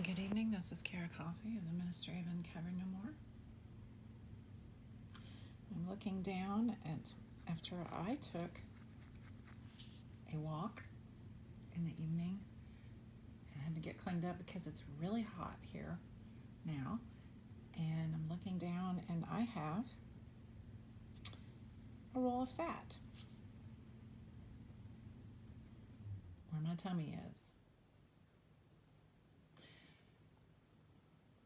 Good evening, this is Beaty-Coffey of the Ministry of Uncover No More. I'm looking down at after I took a walk in the evening. I had to get cleaned up because it's really hot here now. And I'm looking down and I have a roll of fat where my tummy is.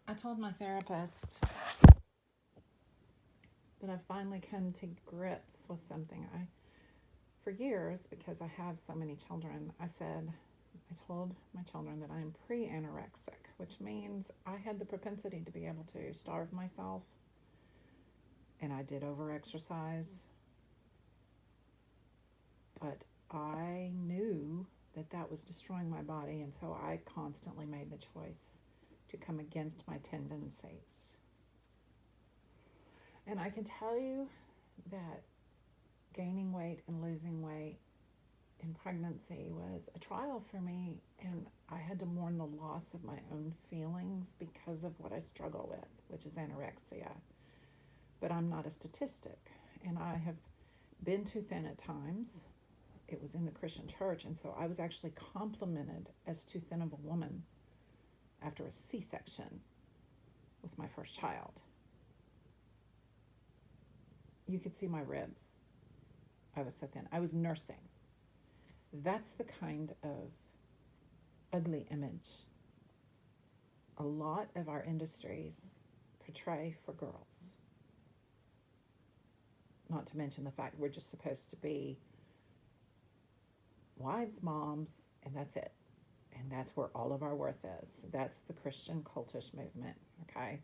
I told my therapist that I've finally come to grips with something. For years, because I have so many children, I told my children that I am pre-anorexic, which means I had the propensity to be able to starve myself, and I did over-exercise, but I knew that that was destroying my body, and so I constantly made the choice to come against my tendencies. And I can tell you that gaining weight and losing weight in pregnancy was a trial for me, and I had to mourn the loss of my own feelings because of what I struggle with, which is anorexia. But I'm not a statistic, and I have been too thin at times. It was in the Christian church, and so I was actually complimented as too thin of a woman after a C-section with my first child. You could see my ribs. I was so thin. I was nursing. That's the kind of ugly image a lot of our industries portray for girls. Not to mention the fact we're just supposed to be wives, moms, and that's it. And that's where all of our worth is. That's the Christian cultish movement, okay?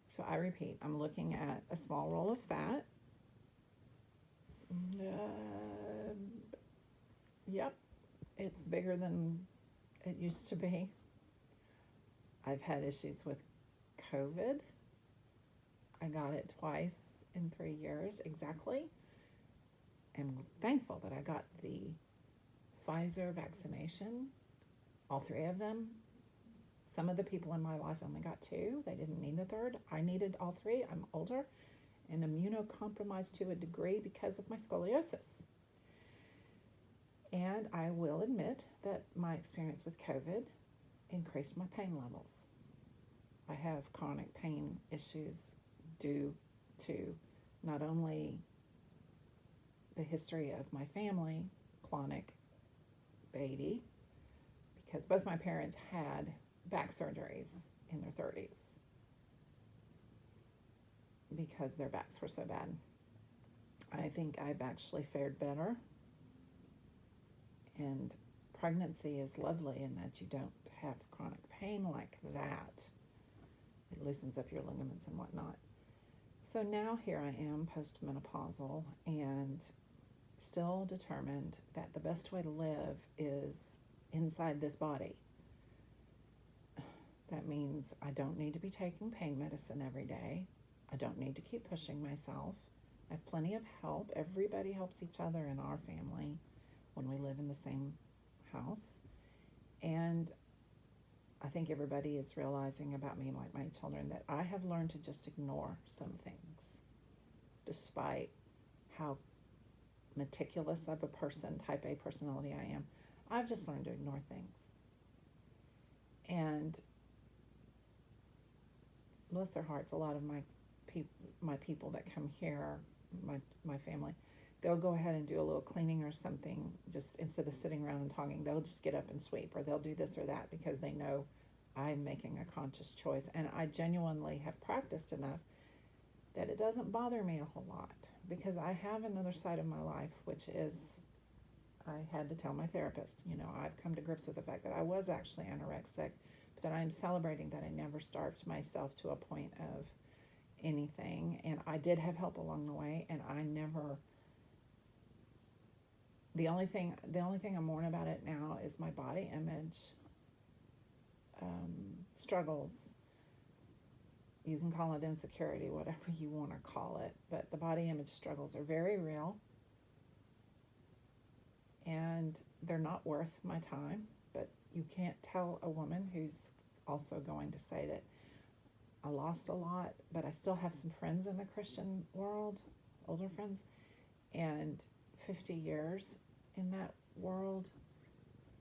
So I repeat, I'm looking at a small roll of fat. Yep, it's bigger than it used to be. I've had issues with COVID. I got it twice in 3 years exactly. I'm thankful that I got the Pfizer vaccination, all 3 of them. Some of the people in my life only got 2. They didn't need the third. I needed all 3. I'm older and immunocompromised to a degree because of my scoliosis. And I will admit that my experience with COVID increased my pain levels. I have chronic pain issues due to not only the history of my family, chronic Beaty, because both my parents had back surgeries in their 30s because their backs were so bad. I think I've actually fared better, and pregnancy is lovely in that you don't have chronic pain like that. It loosens up your ligaments and whatnot. So now here I am, postmenopausal, and still determined that the best way to live is inside this body. That means I don't need to be taking pain medicine every day. I don't need to keep pushing myself. I have plenty of help. Everybody helps each other in our family when we live in the same house. And I think everybody is realizing about me, like my children, that I have learned to just ignore some things, despite how meticulous of a person, type A personality I am. I've just learned to ignore things. And bless their hearts, a lot of my people that come here, my family, they'll go ahead and do a little cleaning or something, just instead of sitting around and talking, they'll just get up and sweep, or they'll do this or that because they know I'm making a conscious choice. And I genuinely have practiced enough that it doesn't bother me a whole lot, because I have another side of my life, which is I had to tell my therapist, I've come to grips with the fact that I was actually anorexic, but that I'm celebrating that I never starved myself to a point of anything. And I did have help along the way, and I never, the only thing I mourn about it now is my body image struggles. You can call it insecurity, whatever you want to call it, but the body image struggles are very real, and they're not worth my time. But you can't tell a woman who's also going to say that I lost a lot, but I still have some friends in the Christian world, older friends, and 50 years in that world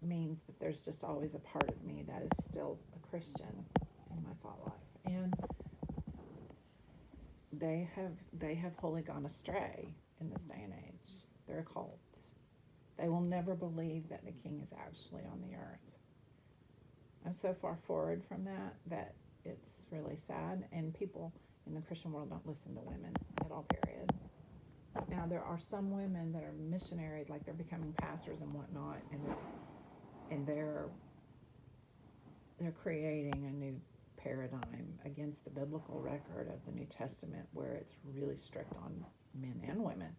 means that there's just always a part of me that is still a Christian in my thought life. And they have wholly gone astray in this day and age. They're a cult. They will never believe that the King is actually on the earth. I'm so far forward from that it's really sad, and people in the Christian world don't listen to women at all, period. Now, there are some women that are missionaries, like they're becoming pastors and whatnot, and they're creating a new paradigm against the biblical record of the New Testament, where it's really strict on men and women.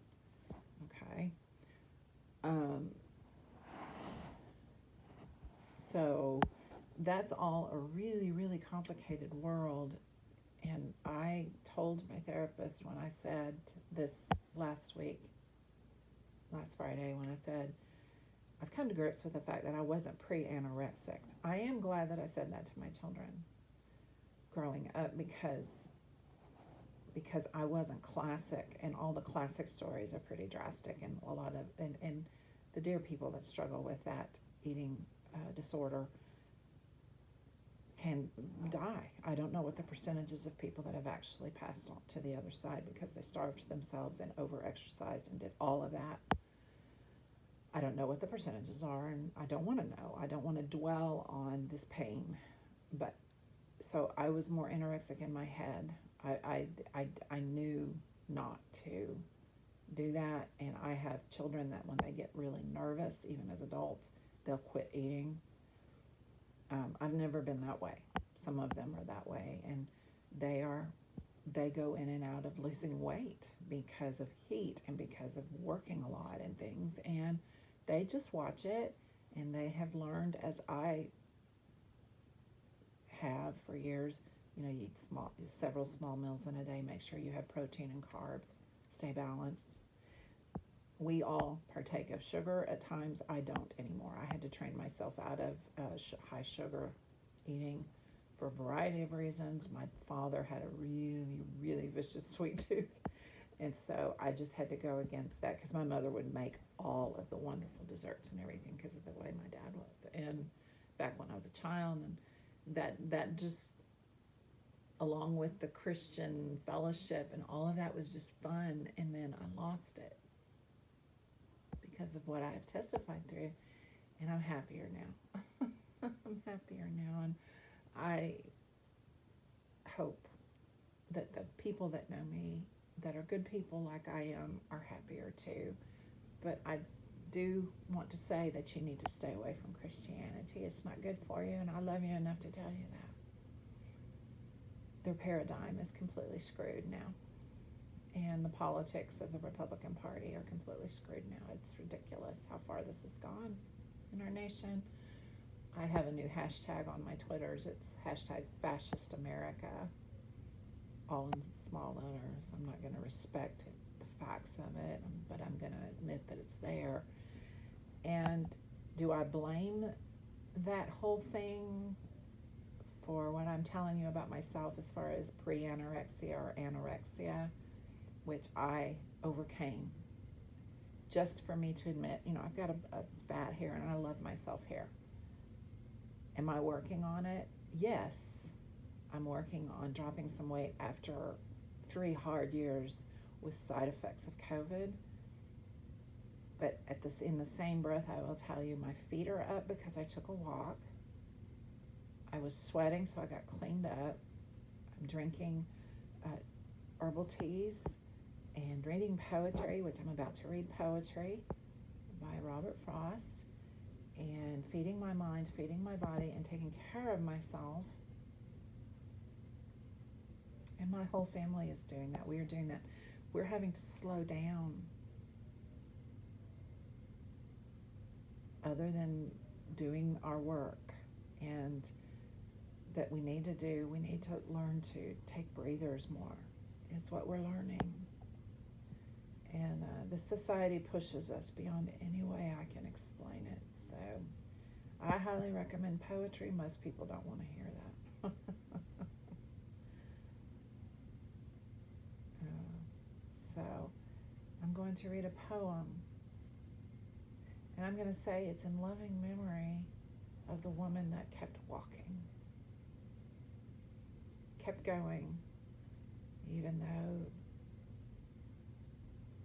Okay. So that's all a really, really complicated world. And I told my therapist when I said this last Friday, when I said, I've come to grips with the fact that I wasn't pre-anorexic. I am glad that I said that to my children growing up, because I wasn't classic, and all the classic stories are pretty drastic, and a lot of, and the dear people that struggle with that eating disorder can die. I don't know what the percentages of people that have actually passed on to the other side because they starved themselves and over-exercised and did all of that. I don't know what the percentages are, and I don't want to know. I don't want to dwell on this pain. But so I was more anorexic in my head. I knew not to do that, and I have children that when they get really nervous, even as adults, they'll quit eating. I've never been that way. Some of them are that way, and they go in and out of losing weight because of heat and because of working a lot and things, and they just watch it, and they have learned, as I have for years, you eat several small meals in a day, make sure you have protein and carb, stay balanced. We all partake of sugar. At times, I don't anymore. I had to train myself out of high sugar eating for a variety of reasons. My father had a really, really vicious sweet tooth, and so I just had to go against that, because my mother would make all of the wonderful desserts and everything because of the way my dad was, and back when I was a child, and that just, along with the Christian fellowship and all of that, was just fun, and then I lost it because of what I have testified through, and I'm happier now. I'm happier now, and I hope that the people that know me, that are good people like I am, are happier too. But I do want to say that you need to stay away from Christianity. It's not good for you, and I love you enough to tell you that. Their paradigm is completely screwed now. And the politics of the Republican Party are completely screwed now. It's ridiculous how far this has gone in our nation. I have a new hashtag on my Twitters. It's hashtag Fascist America, all in small letters. I'm not going to respect the facts of it, but I'm going to admit that it's there. And do I blame that whole thing for what I'm telling you about myself as far as pre-anorexia or anorexia, which I overcame, just for me to admit, I've got a fat hair, and I love myself here. Am I working on it? Yes, I'm working on dropping some weight after 3 hard years with side effects of COVID. But in the same breath, I will tell you, my feet are up because I took a walk. I was sweating, so I got cleaned up. I'm drinking herbal teas and reading poetry, which I'm about to read poetry by Robert Frost, and feeding my mind, feeding my body, and taking care of myself. And my whole family is doing that. We are doing that. We're having to slow down, other than doing our work, and that we need to do. We need to learn to take breathers more. It's what we're learning. And the society pushes us beyond any way I can explain it. So I highly recommend poetry. Most people don't want to hear that. So I'm going to read a poem, and I'm going to say it's in loving memory of the woman that kept walking, kept going, even though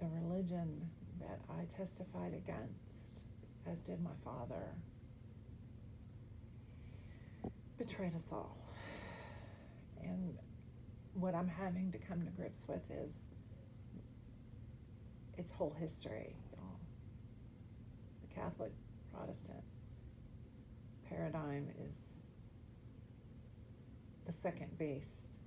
the religion that I testified against, as did my father, betrayed us all. And what I'm having to come to grips with is its whole history, y'all. The Catholic Protestant paradigm is the second beast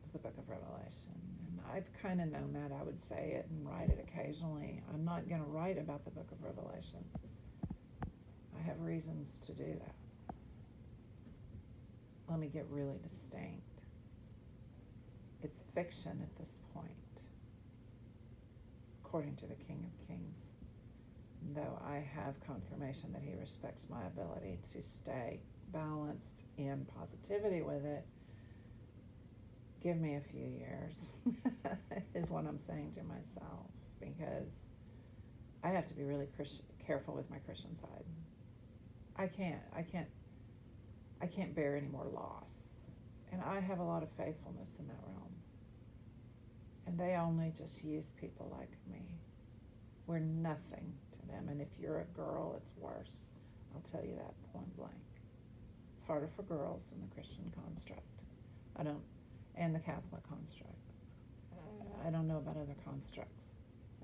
of the book of Revelation. And I've kind of known that. I would say it and write it occasionally. I'm not going to write about the book of Revelation. I have reasons to do that. Let me get really distinct. It's fiction at this point, according to the King of Kings, though I have confirmation that he respects my ability to stay balanced in positivity with it. Give me a few years, is what I'm saying to myself, because I have to be really careful with my Christian side. I can't bear any more loss. And I have a lot of faithfulness in that realm. And they only just use people like me. We're nothing to them. And if you're a girl, it's worse. I'll tell you that point blank. It's harder for girls in the Christian construct. And the Catholic construct. I don't know about other constructs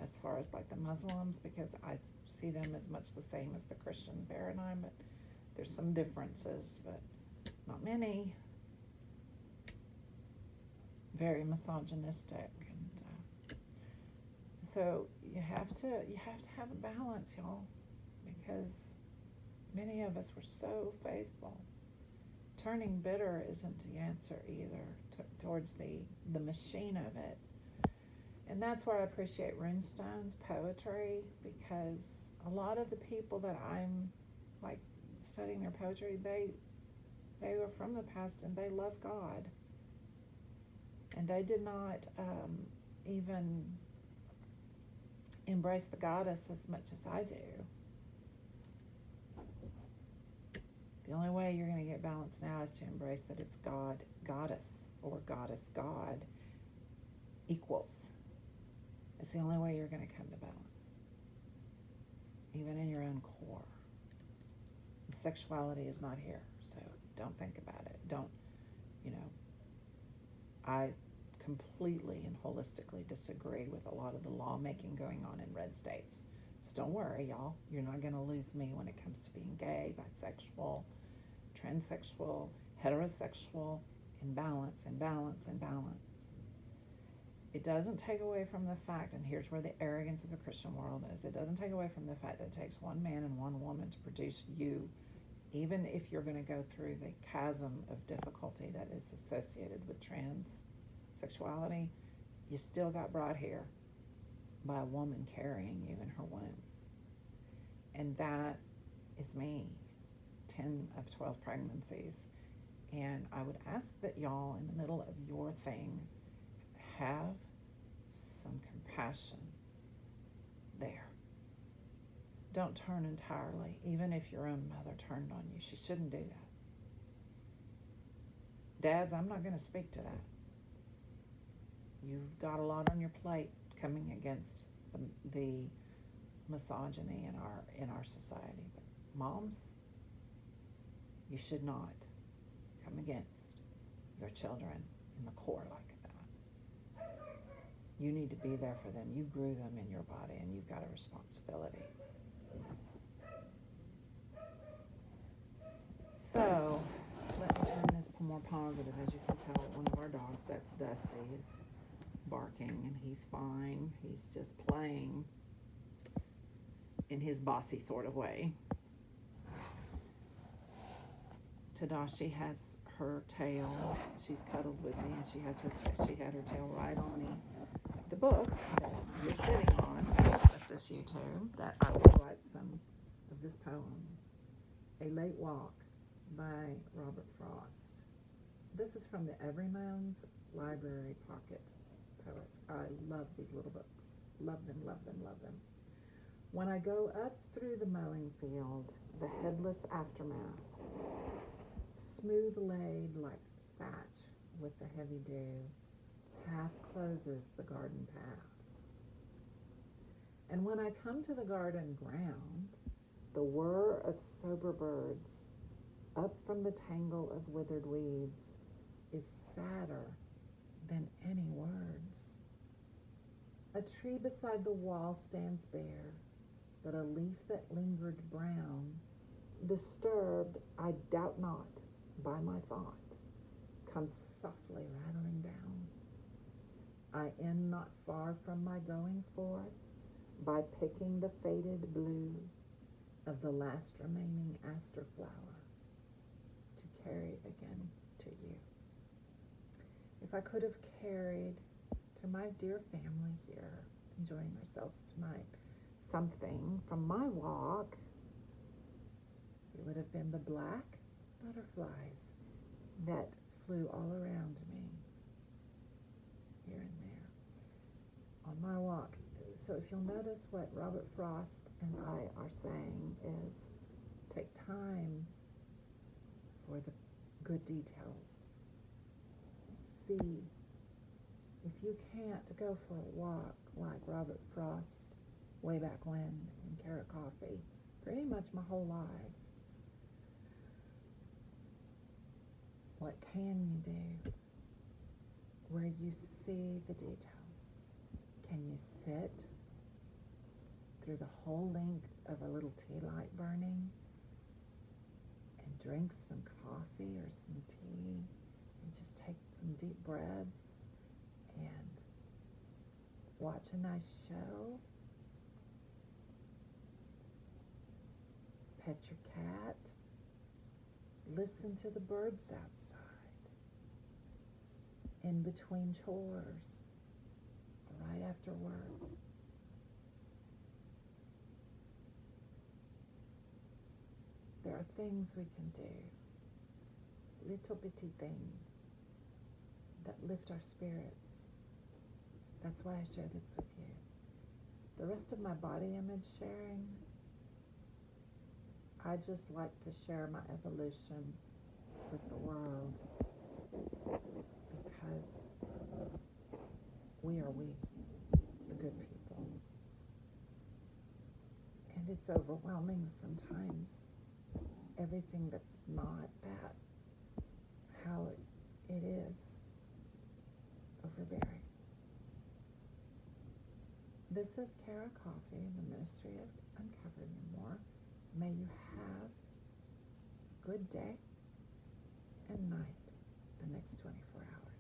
as far as like the Muslims, because I see them as much the same as the Christian paradigm, but there's some differences, but not many. Very misogynistic, and so you have to have a balance, y'all, because many of us were so faithful. Turning bitter isn't the answer either towards the machine of it. And that's where I appreciate runestones, poetry, because a lot of the people that I'm like studying their poetry, they were from the past and they love God. And they did not even embrace the goddess as much as I do. The only way you're going to get balance now is to embrace that it's God, goddess, or goddess, God equals. It's the only way you're going to come to balance, even in your own core. And sexuality is not here, so don't think about it. I completely and holistically disagree with a lot of the lawmaking going on in red states. So don't worry, y'all. You're not going to lose me when it comes to being gay, bisexual, transsexual, heterosexual, in balance, in balance, in balance. It doesn't take away from the fact, and here's where the arrogance of the Christian world is, it doesn't take away from the fact that it takes one man and one woman to produce you, even if you're going to go through the chasm of difficulty that is associated with transsexuality. You still got brought here by a woman carrying you in her womb. And that is me, 10 of 12 pregnancies. And I would ask that y'all, in the middle of your thing, have some compassion there. Don't turn entirely, even if your own mother turned on you. She shouldn't do that. Dads, I'm not going to speak to that. You've got a lot on your plate coming against the misogyny in our society. But moms, you should not come against your children in the core like that. You need to be there for them. You grew them in your body, and you've got a responsibility. So, let me turn this more positive. As you can tell, one of our dogs, that's Dusty, is barking, and he's fine. He's just playing in his bossy sort of way. Tadashi has her tail. She's cuddled with me, and she has she had her tail right on the book that you're sitting on at this YouTube, that I will write some of this poem. A late walk by Robert Frost. This is from the Everyman's Library Pocket Poets. I love these little books. Love them, love them, love them. When I go up through the mowing field, the headless aftermath, smooth laid like thatch with the heavy dew, half closes the garden path. And when I come to the garden ground, the whir of sober birds up from the tangle of withered weeds is sadder than any words. A tree beside the wall stands bare, but a leaf that lingered brown, disturbed, I doubt not, by my thought, comes softly rattling down. I end not far from my going forth by picking the faded blue of the last remaining aster flower to carry again to you. If I could have carried to my dear family here, enjoying ourselves tonight, something from my walk, it would have been the black butterflies that flew all around me, here and there, on my walk. So if you'll notice what Robert Frost and I are saying is take time for the good details. See, if you can't go for a walk like Robert Frost way back when in Beaty-Coffey, pretty much my whole life, what can you do where you see the details? Can you sit through the whole length of a little tea light burning and drink some coffee or some tea and just take some deep breaths and watch a nice show, pet your cat, listen to the birds outside, in between chores, right after work. There are things we can do, little bitty things that lift our spirits. That's why I share this with you. The rest of my body image sharing, I just like to share my evolution with the world because we are we, the good people. And it's overwhelming sometimes, everything that's not that, how it is overbearing. This is Beaty-Coffey in the Ministry of Uncovered No More. May you have a good day and night the next 24 hours.